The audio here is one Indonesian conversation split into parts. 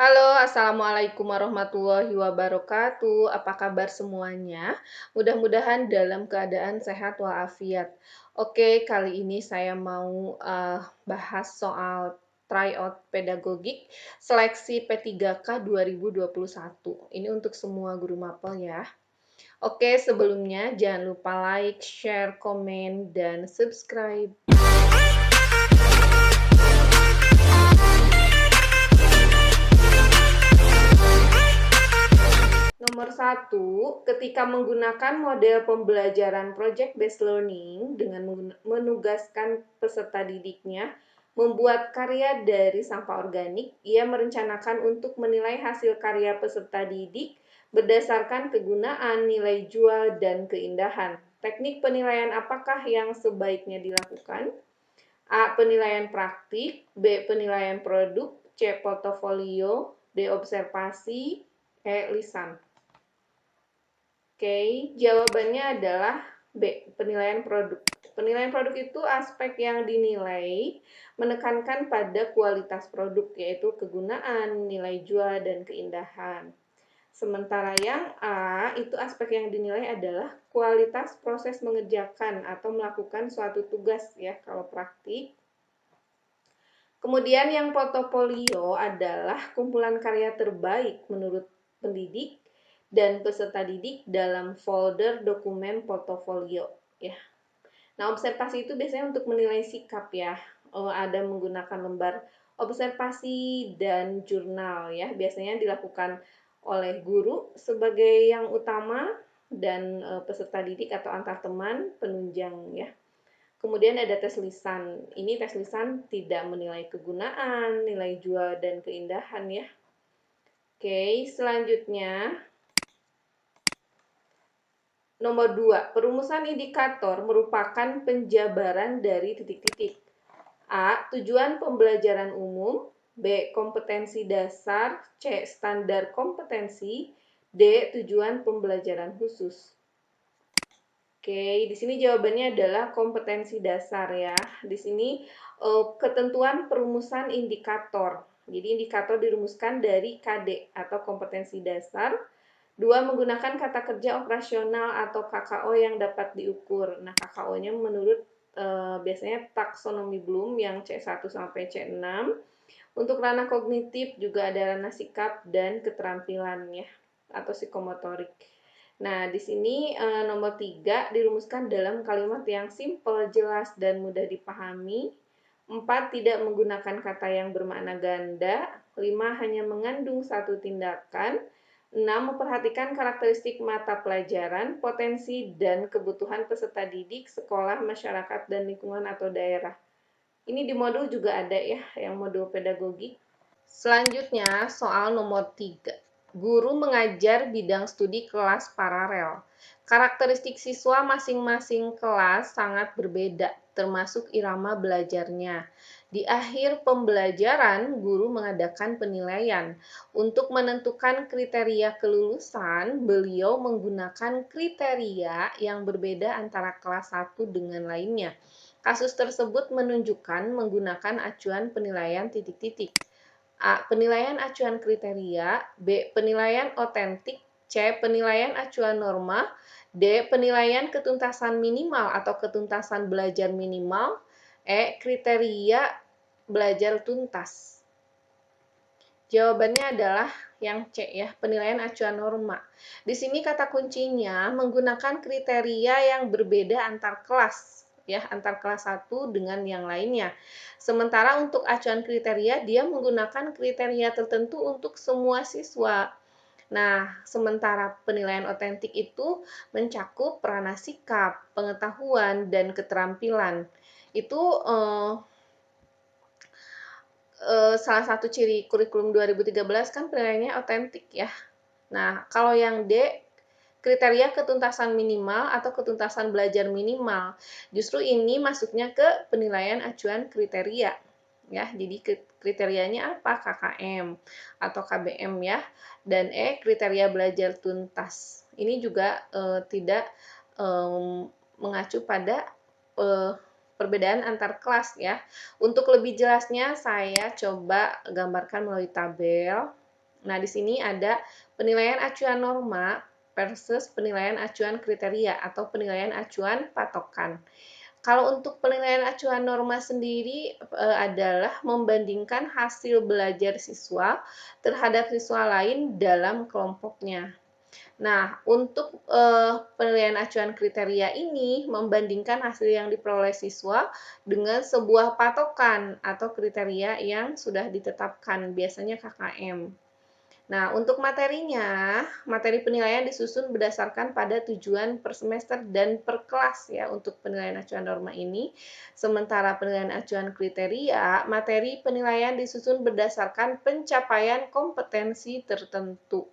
Halo, assalamualaikum warahmatullahi wabarakatuh. Apa kabar semuanya? Mudah-mudahan dalam keadaan sehat walafiat. Oke, kali ini saya mau bahas soal tryout pedagogik seleksi P3K 2021. Ini untuk semua guru mapel ya. Oke, sebelumnya jangan lupa like, share, komen, dan subscribe. Nomor satu, ketika menggunakan model pembelajaran project-based learning dengan menugaskan peserta didiknya membuat karya dari sampah organik, ia merencanakan untuk menilai hasil karya peserta didik berdasarkan kegunaan, nilai jual, dan keindahan. Teknik penilaian apakah yang sebaiknya dilakukan? A. Penilaian praktik, B. Penilaian produk, C. Portofolio, D. Observasi, E. Lisan. Oke, jawabannya adalah B, penilaian produk. Penilaian produk itu aspek yang dinilai menekankan pada kualitas produk, yaitu kegunaan, nilai jual, dan keindahan. Sementara yang A, itu aspek yang dinilai adalah kualitas proses mengerjakan atau melakukan suatu tugas, ya, kalau praktik. Kemudian yang portofolio adalah kumpulan karya terbaik menurut pendidik dan peserta didik dalam folder dokumen portofolio ya. Nah, observasi itu biasanya untuk menilai sikap ya. Ada menggunakan lembar observasi dan jurnal ya. Biasanya dilakukan oleh guru sebagai yang utama dan peserta didik atau antar teman penunjang ya. Kemudian ada tes lisan. Ini tes lisan tidak menilai kegunaan, nilai jual dan keindahan ya. Oke, selanjutnya nomor 2, perumusan indikator merupakan penjabaran dari titik-titik. A. Tujuan pembelajaran umum, B. Kompetensi dasar, C. Standar kompetensi, D. Tujuan pembelajaran khusus. Oke, di sini jawabannya adalah kompetensi dasar ya. Di sini ketentuan perumusan indikator. Jadi indikator dirumuskan dari KD atau kompetensi dasar. 2. Menggunakan kata kerja operasional atau KKO yang dapat diukur. Nah, KKO-nya menurut biasanya taksonomi Bloom yang C1 sampai C6. Untuk ranah kognitif juga ada ranah sikap dan keterampilan ya, atau psikomotorik. Nah, di sini nomor 3 dirumuskan dalam kalimat yang simpel, jelas, dan mudah dipahami. 4. Tidak menggunakan kata yang bermakna ganda. 5. Hanya mengandung satu tindakan. 6. Memperhatikan karakteristik mata pelajaran, potensi, dan kebutuhan peserta didik, sekolah, masyarakat, dan lingkungan atau daerah. Ini di modul juga ada ya, yang modul pedagogik. Selanjutnya, soal nomor 3. Guru mengajar bidang studi kelas paralel. Karakteristik siswa masing-masing kelas sangat berbeda, termasuk irama belajarnya. Di akhir pembelajaran, guru mengadakan penilaian. Untuk menentukan kriteria kelulusan, beliau menggunakan kriteria yang berbeda antara kelas 1 dengan lainnya. Kasus tersebut menunjukkan menggunakan acuan penilaian titik-titik. A. Penilaian acuan kriteria, B. Penilaian otentik, C. Penilaian acuan norma, D. Penilaian ketuntasan minimal atau ketuntasan belajar minimal, E. Kriteria belajar tuntas. Jawabannya adalah yang C ya, penilaian acuan norma. Di sini kata kuncinya menggunakan kriteria yang berbeda antar kelas ya, antar kelas 1 dengan yang lainnya. Sementara untuk acuan kriteria dia menggunakan kriteria tertentu untuk semua siswa. Nah, sementara penilaian otentik itu mencakup ranah sikap, pengetahuan, dan keterampilan. Itu salah satu ciri kurikulum 2013 kan penilaiannya otentik ya. Nah, kalau yang D, kriteria ketuntasan minimal atau ketuntasan belajar minimal. Justru ini masuknya ke penilaian acuan kriteria. Ya, jadi kriterianya apa? KKM atau KBM ya. Dan E, kriteria belajar tuntas. Ini juga tidak mengacu pada perbedaan antar kelas ya. Untuk lebih jelasnya saya coba gambarkan melalui tabel. Nah, di sini ada penilaian acuan norma versus penilaian acuan kriteria atau penilaian acuan patokan. Kalau untuk penilaian acuan norma sendiri adalah membandingkan hasil belajar siswa terhadap siswa lain dalam kelompoknya. Nah, untuk penilaian acuan kriteria ini membandingkan hasil yang diperoleh siswa dengan sebuah patokan atau kriteria yang sudah ditetapkan, biasanya KKM. Nah, untuk materinya, materi penilaian disusun berdasarkan pada tujuan per semester dan per kelas ya untuk penilaian acuan norma ini. Sementara penilaian acuan kriteria, materi penilaian disusun berdasarkan pencapaian kompetensi tertentu.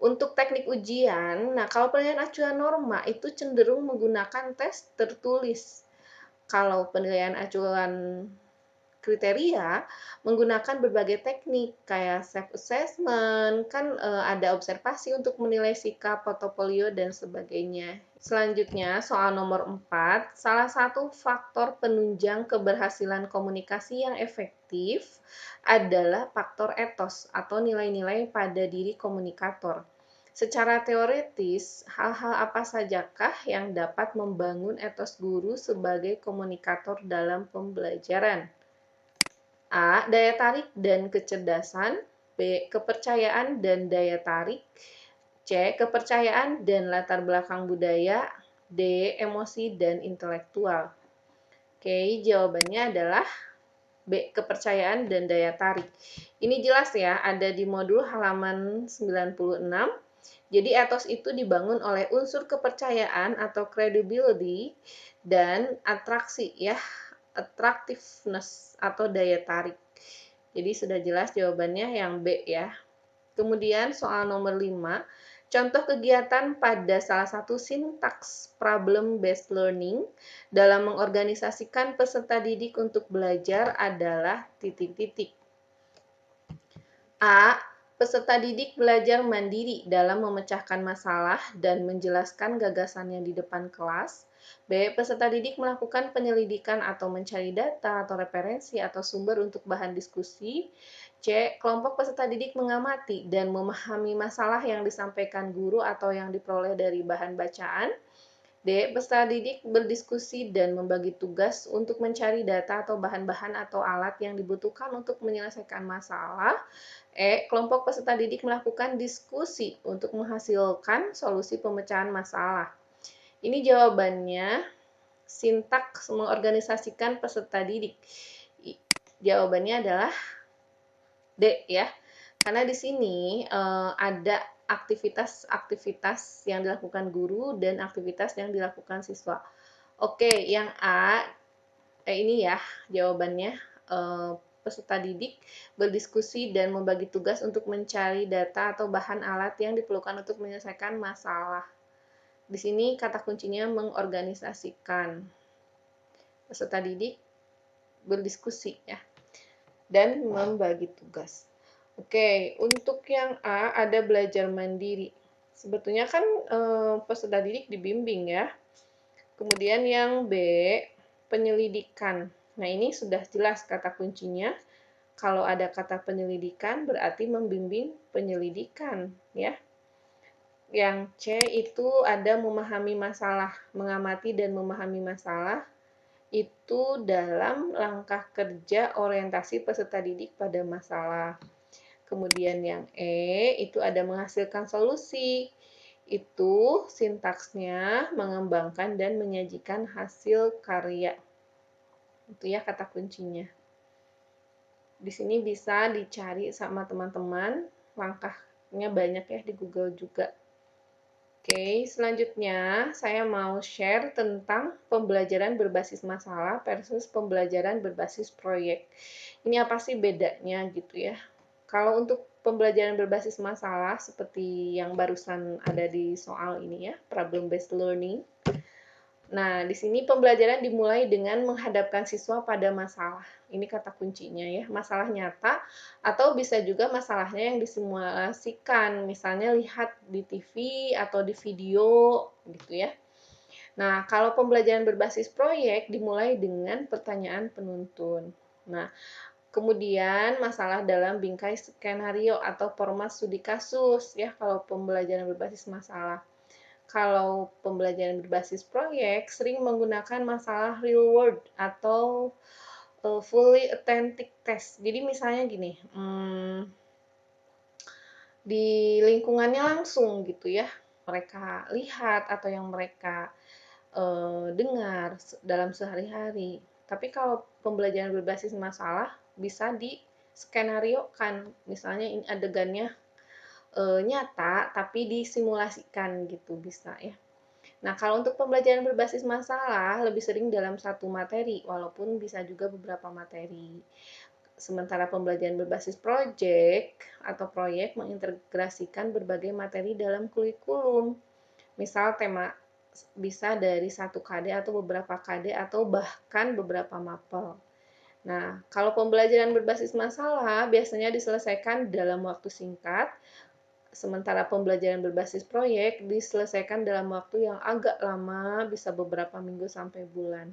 Untuk teknik ujian, nah kalau penilaian acuan norma itu cenderung menggunakan tes tertulis. Kalau penilaian acuan kriteria menggunakan berbagai teknik kayak self assessment, kan ada observasi untuk menilai sikap, portofolio dan sebagainya. Selanjutnya, soal nomor 4, salah satu faktor penunjang keberhasilan komunikasi yang efektif adalah faktor etos atau nilai-nilai pada diri komunikator. Secara teoritis, hal-hal apa sajakah yang dapat membangun etos guru sebagai komunikator dalam pembelajaran? A. Daya tarik dan kecerdasan. B. Kepercayaan dan daya tarik. C. Kepercayaan dan latar belakang budaya. D. Emosi dan intelektual. Oke, jawabannya adalah B. Kepercayaan dan daya tarik. Ini jelas ya, ada di modul halaman 96. Jadi etos itu dibangun oleh unsur kepercayaan atau credibility dan atraksi ya, attractiveness atau daya tarik. Jadi sudah jelas jawabannya yang B ya. Kemudian soal nomor 5, contoh kegiatan pada salah satu sintaks problem based learning dalam mengorganisasikan peserta didik untuk belajar adalah titik-titik. A. Peserta didik belajar mandiri dalam memecahkan masalah dan menjelaskan gagasannya di depan kelas. B. Peserta didik melakukan penyelidikan atau mencari data atau referensi atau sumber untuk bahan diskusi. C. Kelompok peserta didik mengamati dan memahami masalah yang disampaikan guru atau yang diperoleh dari bahan bacaan. D. Peserta didik berdiskusi dan membagi tugas untuk mencari data atau bahan-bahan atau alat yang dibutuhkan untuk menyelesaikan masalah. E. Kelompok peserta didik melakukan diskusi untuk menghasilkan solusi pemecahan masalah. Ini jawabannya, sintaks mengorganisasikan peserta didik. Jawabannya adalah D ya. Karena di sini ada aktivitas-aktivitas yang dilakukan guru dan aktivitas yang dilakukan siswa. Oke, yang A, ini ya jawabannya. Peserta didik berdiskusi dan membagi tugas untuk mencari data atau bahan alat yang diperlukan untuk menyelesaikan masalah. Di sini kata kuncinya mengorganisasikan. Peserta didik berdiskusi ya dan membagi tugas. Oke, untuk yang A ada belajar mandiri. Sebetulnya kan peserta didik dibimbing ya. Kemudian yang B penyelidikan. Nah, ini sudah jelas kata kuncinya. Kalau ada kata penyelidikan berarti membimbing penyelidikan ya. Yang C itu ada memahami masalah, mengamati dan memahami masalah itu dalam langkah kerja orientasi peserta didik pada masalah. Kemudian yang E itu ada menghasilkan solusi. Itu sintaksnya mengembangkan dan menyajikan hasil karya. Itu ya kata kuncinya. Di sini bisa dicari sama teman-teman, langkahnya banyak ya di Google juga. Oke, selanjutnya saya mau share tentang pembelajaran berbasis masalah versus pembelajaran berbasis proyek. Ini apa sih bedanya gitu ya? Kalau untuk pembelajaran berbasis masalah seperti yang barusan ada di soal ini ya, problem based learning. Nah, di sini pembelajaran dimulai dengan menghadapkan siswa pada masalah. Ini kata kuncinya ya, masalah nyata atau bisa juga masalahnya yang disimulasikan, misalnya lihat di TV atau di video gitu ya. Nah, kalau pembelajaran berbasis proyek dimulai dengan pertanyaan penuntun. Nah, Kemudian masalah dalam bingkai skenario atau format studi kasus ya kalau pembelajaran berbasis masalah. Kalau pembelajaran berbasis proyek sering menggunakan masalah real world atau fully authentic test. Jadi misalnya gini, di lingkungannya langsung gitu ya, mereka lihat atau yang mereka dengar dalam sehari-hari. Tapi kalau pembelajaran berbasis masalah bisa di-skenariokan, misalnya ini adegannya nyata tapi disimulasikan gitu bisa ya. Nah, kalau untuk pembelajaran berbasis masalah lebih sering dalam satu materi, walaupun bisa juga beberapa materi. Sementara pembelajaran berbasis project atau proyek mengintegrasikan berbagai materi dalam kurikulum. Misal tema bisa dari satu KD atau beberapa KD atau bahkan beberapa mapel. Nah, kalau pembelajaran berbasis masalah biasanya diselesaikan dalam waktu singkat, sementara pembelajaran berbasis proyek diselesaikan dalam waktu yang agak lama, bisa beberapa minggu sampai bulan.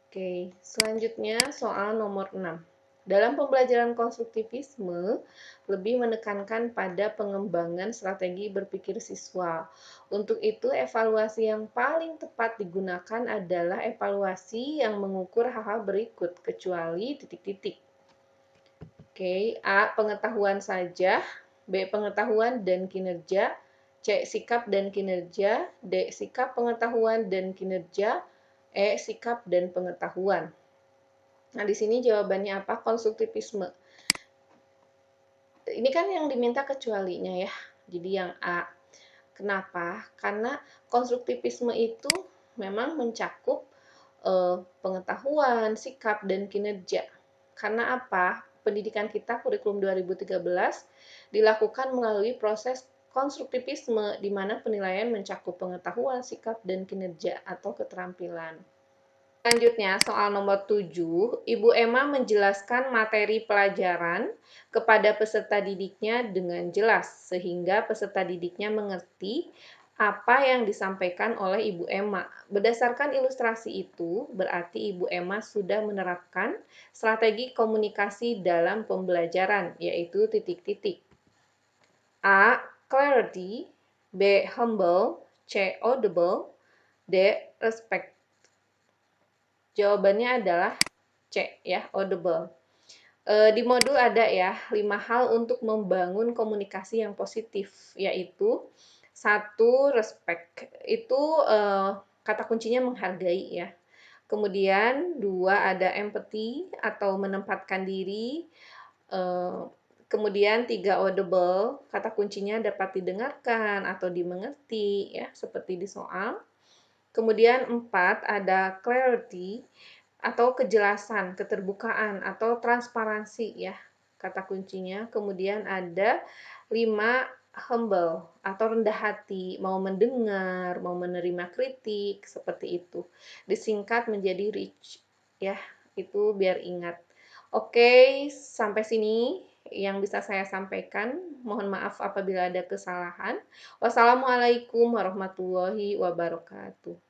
Oke, selanjutnya soal nomor 6. Dalam pembelajaran konstruktivisme, lebih menekankan pada pengembangan strategi berpikir siswa. Untuk itu, evaluasi yang paling tepat digunakan adalah evaluasi yang mengukur hal-hal berikut, kecuali titik-titik. Oke, A. Pengetahuan saja, B. Pengetahuan dan kinerja, C. Sikap dan kinerja, D. Sikap, pengetahuan, dan kinerja, E. Sikap dan pengetahuan. Nah, di sini jawabannya apa? Konstruktivisme. Ini kan yang diminta kecualinya ya. Jadi yang A. Kenapa? Karena konstruktivisme itu memang mencakup pengetahuan, sikap, dan kinerja. Karena apa? Pendidikan kita kurikulum 2013 dilakukan melalui proses konstruktivisme di mana penilaian mencakup pengetahuan, sikap, dan kinerja atau keterampilan. Selanjutnya, soal nomor 7, Ibu Emma menjelaskan materi pelajaran kepada peserta didiknya dengan jelas, sehingga peserta didiknya mengerti apa yang disampaikan oleh Ibu Emma. Berdasarkan ilustrasi itu, berarti Ibu Emma sudah menerapkan strategi komunikasi dalam pembelajaran, yaitu titik-titik. A. Clarity, B. Humble, C. Audible, D. Respect. Jawabannya adalah C ya, audible. Di modul ada ya 5 hal untuk membangun komunikasi yang positif, yaitu 1. Respect. Itu kata kuncinya menghargai ya. Kemudian 2 ada empathy atau menempatkan diri. Kemudian 3 audible, kata kuncinya dapat didengarkan atau dimengerti ya, seperti di soal. Kemudian 4 ada clarity atau kejelasan, keterbukaan atau transparansi ya kata kuncinya. Kemudian ada 5 humble atau rendah hati, mau mendengar, mau menerima kritik, seperti itu. Disingkat menjadi rich ya, itu biar ingat. Oke, sampai sini yang bisa saya sampaikan. Mohon maaf apabila ada kesalahan. Wassalamualaikum warahmatullahi wabarakatuh.